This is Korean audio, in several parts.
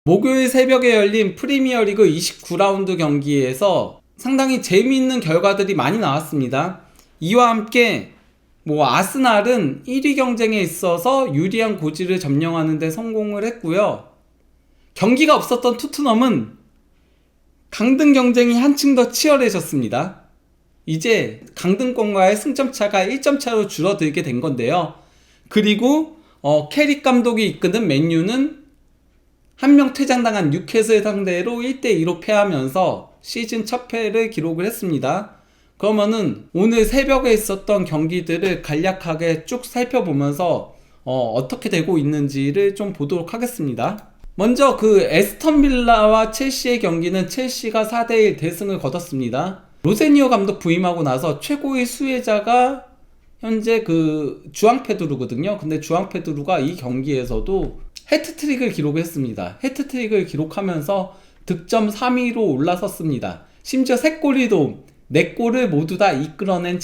목요일 새벽에 열린 프리미어리그 29라운드 경기에서 상당히 재미있는 결과들이 많이 나왔습니다. 이와 함께 아스날은 1위 경쟁에 있어서 유리한 고지를 점령하는 데 성공을 했고요. 경기가 없었던 토트넘은 강등 경쟁이 한층 더 치열해졌습니다. 이제 강등권과의 승점 차가 1점 차로 줄어들게 된 건데요. 그리고 캐릭 감독이 이끄는 맨유는 한 명 퇴장당한 뉴캐슬 상대로 1대2로 패하면서 시즌 첫 패를 기록을 했습니다. 그러면은 오늘 새벽에 있었던 경기들을 간략하게 쭉 살펴보면서 어떻게 되고 있는지를 좀 보도록 하겠습니다. 먼저 에스턴 빌라와 첼시의 경기는 첼시가 4대1 대승을 거뒀습니다. 로세니오 감독 부임하고 나서 최고의 수혜자가 현재 주앙 페드루거든요. 근데 주앙 페드루가 이 경기에서도 해트트릭을 기록했습니다. 해트트릭을 기록하면서 득점 3위로 올라섰습니다. 심지어 3골이도 4골을 모두 다 이끌어낸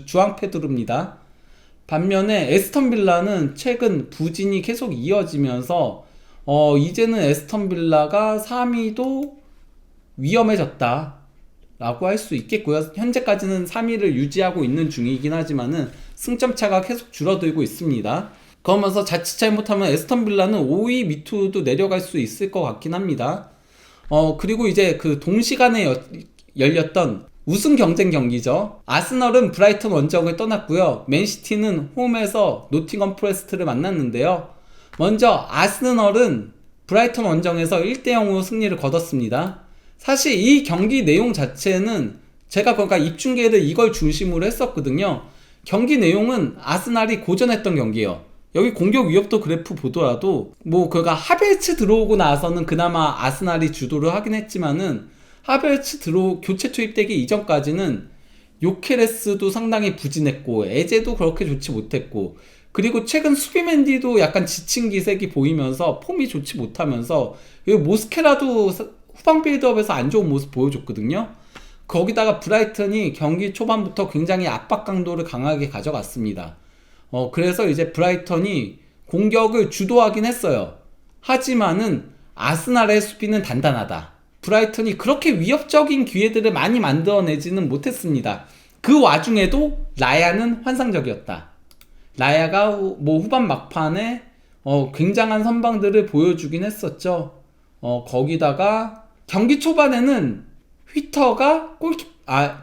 주앙 페드루입니다. 반면에 에스턴 빌라는 최근 부진이 계속 이어지면서 이제는 에스턴 빌라가 3위도 위험해졌다 라고 할 수 있겠고요. 현재까지는 3위를 유지하고 있는 중이긴 하지만은 승점차가 계속 줄어들고 있습니다. 그러면서 자칫 잘못하면 에스턴 빌라는 5위 밑으로도 내려갈 수 있을 것 같긴 합니다. 그리고 이제 동시간에 열렸던 우승 경쟁 경기죠. 아스널은 브라이턴 원정을 떠났고요. 맨시티는 홈에서 노팅엄 포레스트를 만났는데요. 먼저 아스널은 브라이턴 원정에서 1대0으로 승리를 거뒀습니다. 사실 이 경기 내용 자체는 제가 그러니까 입중계를 이걸 중심으로 했었거든요. 경기 내용은 아스날이 고전했던 경기예요. 여기 공격 위협도 그래프 보더라도 하베르츠 들어오고 나서는 그나마 아스날이 주도를 하긴 했지만은 하베르츠 교체 투입되기 이전까지는 요케레스도 상당히 부진했고 에제도 그렇게 좋지 못했고, 그리고 최근 수비맨디도 약간 지친 기색이 보이면서 폼이 좋지 못하면서 모스케라도 후방 빌드업에서 안 좋은 모습 보여줬거든요. 거기다가 브라이턴이 경기 초반부터 굉장히 압박 강도를 강하게 가져갔습니다. 그래서 이제 브라이턴이 공격을 주도하긴 했어요. 하지만은 아스날의 수비는 단단하다. 브라이턴이 그렇게 위협적인 기회들을 많이 만들어내지는 못했습니다. 그 와중에도 라야는 환상적이었다. 라야가 후반 막판에 굉장한 선방들을 보여주긴 했었죠. 거기다가 경기 초반에는 휘터가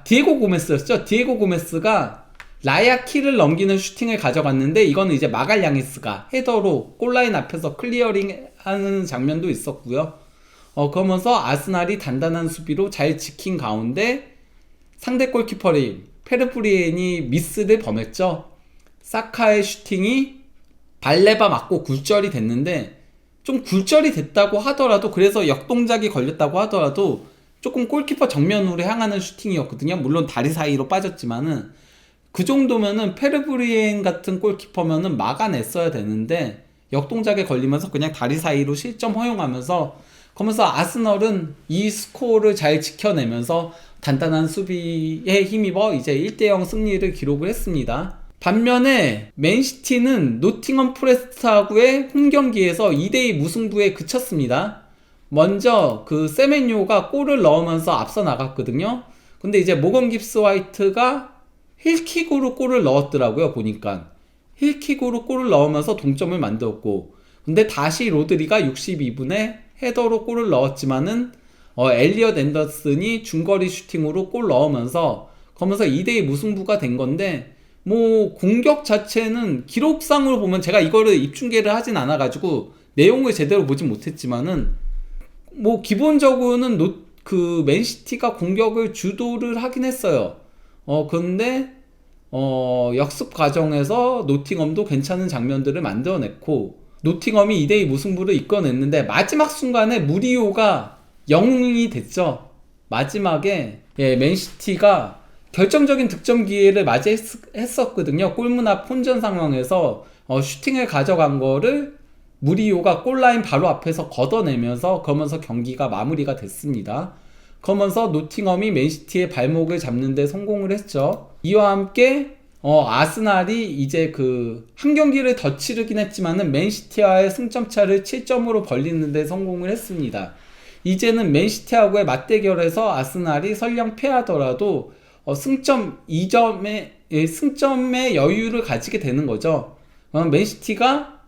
디에고 고메스였죠. 디에고 고메스가 라야 키를 넘기는 슈팅을 가져갔는데 이거는 이제 마갈량이스가 헤더로 골라인 앞에서 클리어링 하는 장면도 있었고요. 그러면서 아스날이 단단한 수비로 잘 지킨 가운데 상대 골키퍼인 페르프리엔이 미스를 범했죠. 사카의 슈팅이 발레바 맞고 굴절이 됐는데, 좀 굴절이 됐다고 하더라도, 그래서 역동작이 걸렸다고 하더라도 조금 골키퍼 정면으로 향하는 슈팅이었거든요. 물론 다리 사이로 빠졌지만은 그 정도면은 페르브리엔 같은 골키퍼면은 막아냈어야 되는데 역동작에 걸리면서 그냥 다리 사이로 실점 허용하면서, 그러면서 아스널은 이 스코어를 잘 지켜내면서 단단한 수비에 힘입어 이제 1대0 승리를 기록을 했습니다. 반면에 맨시티는 노팅엄 포레스트하고의 홈경기에서 2대2 무승부에 그쳤습니다. 먼저 세멘요가 골을 넣으면서 앞서 나갔거든요. 근데 이제 모건 깁스 화이트가 힐킥으로 골을 넣었더라고요. 보니까 힐킥으로 골을 넣으면서 동점을 만들었고, 근데 다시 로드리가 62분에 헤더로 골을 넣었지만은 엘리엇 앤더슨이 중거리 슈팅으로 골 넣으면서, 그러면서 2대2 무승부가 된 건데, 공격 자체는 기록상으로 보면, 제가 이거를 입중계를 하진 않아가지고 내용을 제대로 보진 못했지만은 기본적으로는 맨시티가 공격을 주도를 하긴 했어요. 그런데 역습 과정에서 노팅엄도 괜찮은 장면들을 만들어냈고, 노팅엄이 2대2 무승부를 이끌어냈는데 마지막 순간에 무리오가 영웅이 됐죠. 마지막에 맨시티가 결정적인 득점 기회를 맞이했었거든요. 골문 앞 혼전 상황에서 슈팅을 가져간 거를 무리오가 골라인 바로 앞에서 걷어내면서, 그러면서 경기가 마무리가 됐습니다. 그러면서 노팅엄이 맨시티의 발목을 잡는 데 성공을 했죠. 이와 함께 아스날이 이제 그 한 경기를 더 치르긴 했지만은 맨시티와의 승점 차를 7점으로 벌리는 데 성공을 했습니다. 이제는 맨시티하고의 맞대결에서 아스날이 설령 패하더라도 승점 2점의 승점의 여유를 가지게 되는 거죠. 맨시티가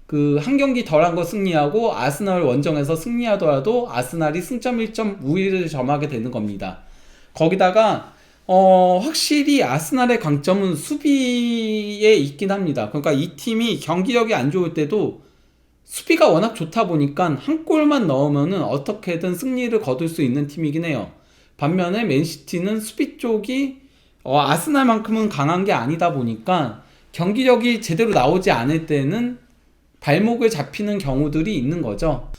그 한 경기 덜한 거 승리하고 아스날 원정에서 승리하더라도 아스날이 승점 1점 우위를 점하게 되는 겁니다. 거기다가 확실히 아스날의 강점은 수비에 있긴 합니다. 그러니까 이 팀이 경기력이 안 좋을 때도 수비가 워낙 좋다 보니까 한 골만 넣으면은 어떻게든 승리를 거둘 수 있는 팀이긴 해요. 반면에 맨시티는 수비 쪽이 아스날만큼은 강한 게 아니다 보니까 경기력이 제대로 나오지 않을 때는 발목을 잡히는 경우들이 있는 거죠.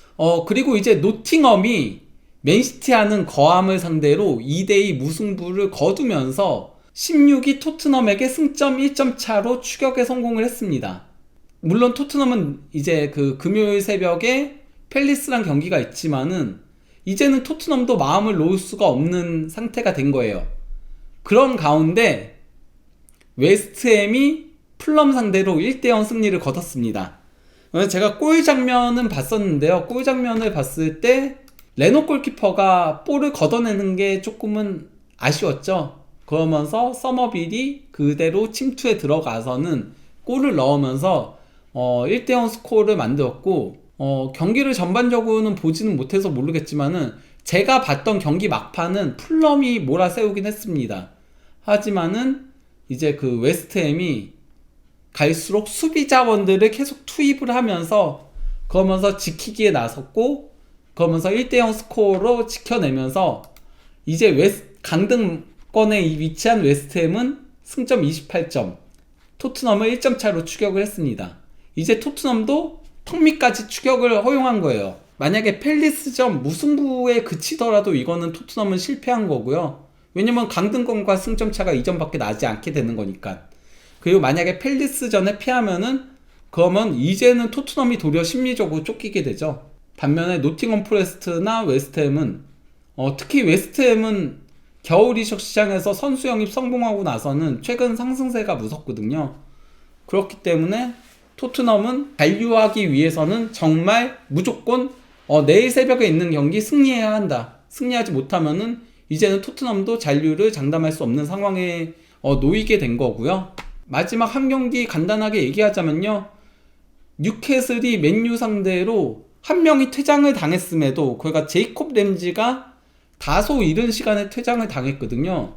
그리고 이제 노팅엄이 맨시티하는 거함을 상대로 2대2 무승부를 거두면서 16위 토트넘에게 승점 1점 차로 추격에 성공을 했습니다. 물론 토트넘은 이제 그 금요일 새벽에 팰리스랑 경기가 있지만은 이제는 토트넘도 마음을 놓을 수가 없는 상태가 된 거예요. 그런 가운데 웨스트햄이 풀럼 상대로 1대0 승리를 거뒀습니다. 제가 골 장면은 봤었는데요. 골 장면을 봤을 때 레노 골키퍼가 볼을 걷어내는 게 조금은 아쉬웠죠. 그러면서 서머빌이 그대로 침투에 들어가서는 골을 넣으면서 1대0 스코어를 만들었고 경기를 전반적으로는 보지는 못해서 모르겠지만은 제가 봤던 경기 막판은 풀럼이 몰아세우긴 했습니다. 하지만은 이제 그 웨스트햄이 갈수록 수비 자원들을 계속 투입을 하면서 그러면서 지키기에 나섰고 그러면서 1대0 스코어로 지켜내면서 이제 강등권에 위치한 웨스트햄은 승점 28점, 토트넘을 1점 차로 추격을 했습니다. 이제 토트넘도 턱밑까지 추격을 허용한 거예요. 만약에 팰리스전 무승부에 그치더라도 이거는 토트넘은 실패한 거고요. 왜냐면 강등권과 승점 차가 2점밖에 나지 않게 되는 거니까. 그리고 만약에 팰리스전에 패하면은 그러면 이제는 토트넘이 도리어 심리적으로 쫓기게 되죠. 반면에 노팅엄 포레스트나 웨스트햄은 특히 웨스트햄은 겨울 이적 시장에서 선수 영입 성공하고 나서는 최근 상승세가 무섭거든요. 그렇기 때문에 토트넘은 잔류하기 위해서는 정말 무조건 내일 새벽에 있는 경기 승리해야 한다. 승리하지 못하면은 이제는 토트넘도 잔류를 장담할 수 없는 상황에 놓이게 된 거고요. 마지막 한 경기 간단하게 얘기하자면요. 뉴캐슬이 맨유 상대로 한 명이 퇴장을 당했음에도 그러니까 제이콥 램지가 다소 이른 시간에 퇴장을 당했거든요.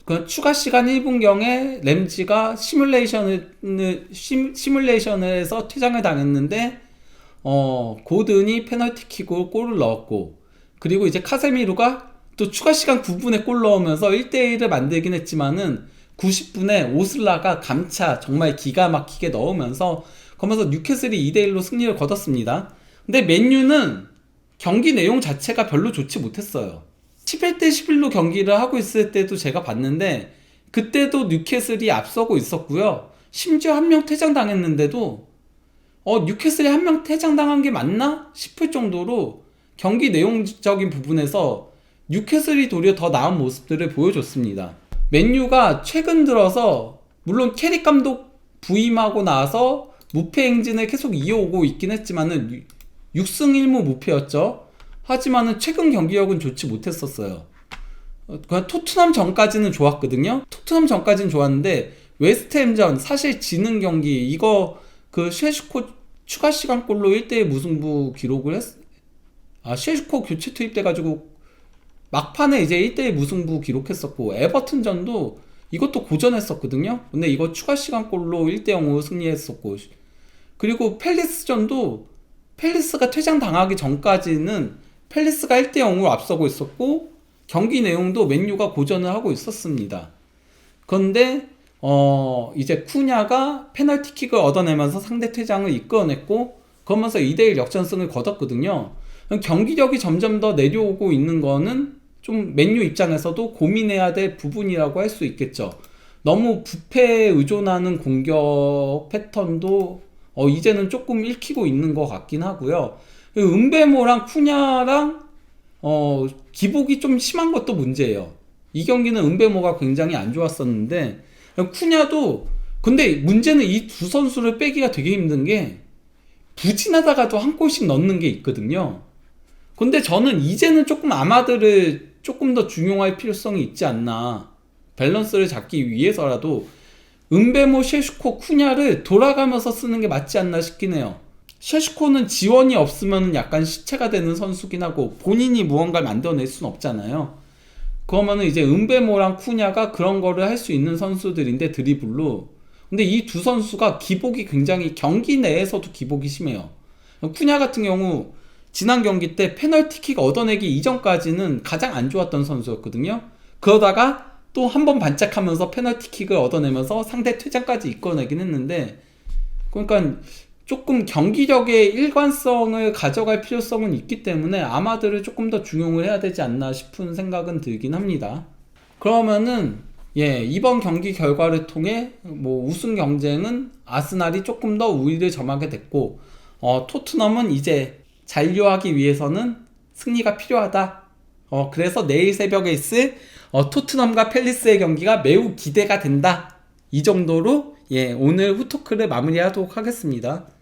그 추가 시간 1분경에 램지가 시뮬레이션에서 퇴장을 당했는데 고든이 페널티킥으로 골을 넣었고 그리고 이제 카세미루가 또 추가 시간 9분에 골 넣으면서 1대1을 만들긴 했지만은 90분에 오슬라가 감차 정말 기가 막히게 넣으면서 그러면서 뉴캐슬이 2대1로 승리를 거뒀습니다. 근데 맨유는 경기 내용 자체가 별로 좋지 못했어요. 11대 11로 경기를 하고 있을 때도 제가 봤는데 그때도 뉴캐슬이 앞서고 있었고요. 심지어 한 명 퇴장당했는데도 뉴캐슬이 한 명 퇴장당한 게 맞나 싶을 정도로 경기 내용적인 부분에서 뉴캐슬이 도리어 더 나은 모습들을 보여줬습니다. 맨유가 최근 들어서 물론 캐릭 감독 부임하고 나서 무패 행진을 계속 이어오고 있긴 했지만은 6승 1무 무패였죠. 하지만은 최근 경기력은 좋지 못했었어요. 그냥 토트넘 전까지는 좋았거든요. 토트넘 전까지는 좋았는데 웨스트햄전 사실 지는 경기 이거 그 셰슈코 추가 시간 골로 1대1 무승부 기록을 셰슈코 교체 투입돼가지고 막판에 이제 1대1 무승부 기록했었고 에버튼전도 이것도 고전했었거든요. 근데 이거 추가 시간 골로 1대0으로 승리했었고 그리고 팰리스전도 팰리스가 퇴장 당하기 전까지는 팰리스가 1대0으로 앞서고 있었고 경기 내용도 맨유가 고전을 하고 있었습니다. 그런데 이제 쿠냐가 페널티킥을 얻어내면서 상대 퇴장을 이끌어냈고 그러면서 2대1 역전승을 거뒀거든요. 경기력이 점점 더 내려오고 있는 거는 좀 맨유 입장에서도 고민해야 될 부분이라고 할 수 있겠죠. 너무 부패에 의존하는 공격 패턴도 이제는 조금 읽히고 있는 것 같긴 하고요. 은베모랑 쿠냐랑 기복이 좀 심한 것도 문제예요. 이 경기는 은베모가 굉장히 안 좋았었는데 쿠냐도, 근데 문제는 이 두 선수를 빼기가 되게 힘든 게 부진하다가도 한 골씩 넣는 게 있거든요. 근데 저는 이제는 조금 아마드를 조금 더 중용할 필요성이 있지 않나. 밸런스를 잡기 위해서라도 은베모, 셰슈코, 쿠냐를 돌아가면서 쓰는 게 맞지 않나 싶긴 해요. 셰슈코는 지원이 없으면 약간 시체가 되는 선수긴 하고 본인이 무언가를 만들어낼 수는 없잖아요. 그러면은 이제 은베모랑 쿠냐가 그런 거를 할 수 있는 선수들인데, 드리블로. 근데 이 두 선수가 기복이 굉장히, 경기 내에서도 기복이 심해요. 쿠냐 같은 경우 지난 경기 때 페널티킥 얻어내기 이전까지는 가장 안 좋았던 선수였거든요. 그러다가 또 한 번 반짝하면서 페널티킥을 얻어내면서 상대 퇴장까지 이끌어내긴 했는데, 그러니까 조금 경기력의 일관성을 가져갈 필요성은 있기 때문에 아마드를 조금 더 중용을 해야 되지 않나 싶은 생각은 들긴 합니다. 그러면은 이번 경기 결과를 통해 뭐 우승 경쟁은 아스날이 조금 더 우위를 점하게 됐고, 토트넘은 이제 잔류하기 위해서는 승리가 필요하다. 그래서 내일 새벽에 있을 토트넘과 팰리스의 경기가 매우 기대가 된다. 이 정도로 오늘 후토크를 마무리하도록 하겠습니다.